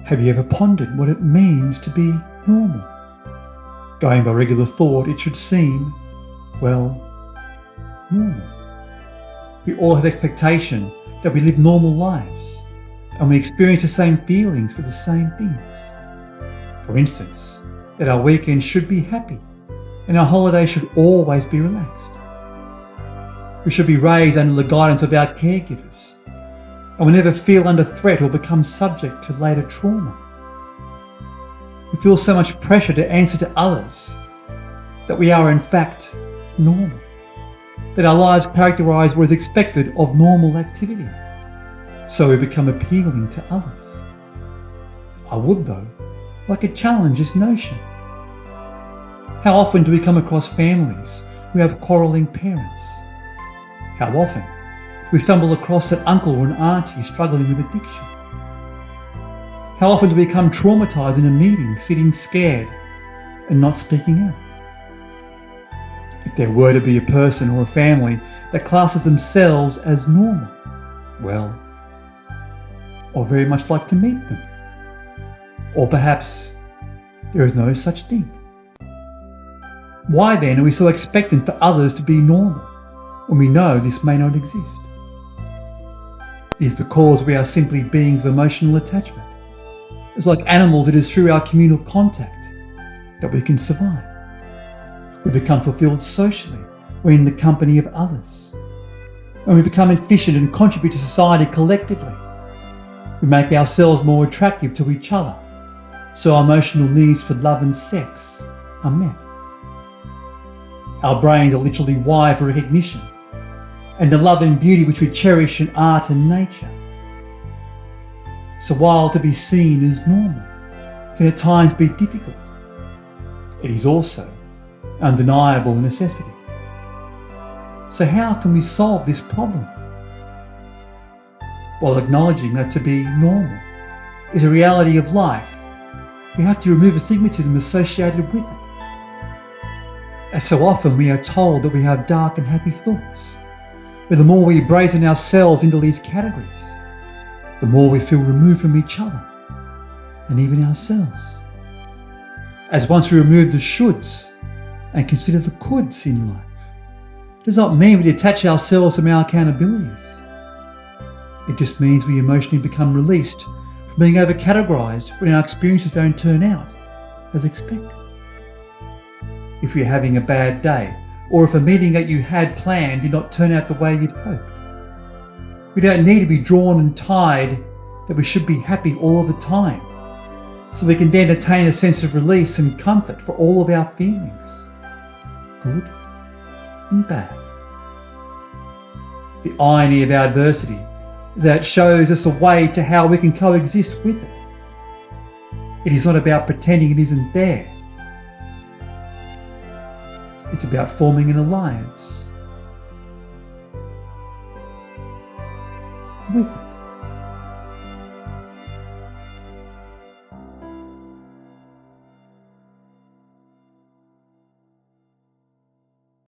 Have you ever pondered what it means to be normal? Going by regular thought, it should seem, well, normal. We all have expectation that we live normal lives, and we experience the same feelings for the same things. For instance, that our weekend should be happy, and our holiday should always be relaxed. We should be raised under the guidance of our caregivers, and we never feel under threat or become subject to later trauma. We feel so much pressure to answer to others that we are in fact normal, that our lives characterise what is expected of normal activity, so we become appealing to others. I would, though, like to challenge this notion. How often do we come across families who have quarrelling parents? How often we stumble across an uncle or an auntie struggling with addiction? How often do we become traumatised in a meeting, sitting scared and not speaking out? If there were to be a person or a family that classes themselves as normal, well, I'd very much like to meet them. Or perhaps there is no such thing. Why then are we so expectant for others to be normal when we know this may not exist? It is because we are simply beings of emotional attachment. It's like animals, it is through our communal contact that we can survive. We become fulfilled socially when in the company of others. When we become efficient and contribute to society collectively, we make ourselves more attractive to each other, so our emotional needs for love and sex are met. Our brains are literally wired for recognition and the love and beauty which we cherish in art and nature. So while to be seen as normal can at times be difficult, it is also an undeniable necessity. So how can we solve this problem? While acknowledging that to be normal is a reality of life, we have to remove the stigmatism associated with it. As so often we are told that we have dark and happy thoughts, but the more we brazen ourselves into these categories, the more we feel removed from each other and even ourselves. As once we remove the shoulds and consider the coulds in life, it does not mean we detach ourselves from our accountabilities. It just means we emotionally become released from being over-categorised when our experiences don't turn out as expected. If you're having a bad day, or if a meeting that you had planned did not turn out the way you'd hoped, we don't need to be drawn and tied that we should be happy all of the time, so we can then attain a sense of release and comfort for all of our feelings, good and bad. The irony of our adversity is that it shows us a way to how we can coexist with it. It is not about pretending it isn't there. It's about forming an alliance with it.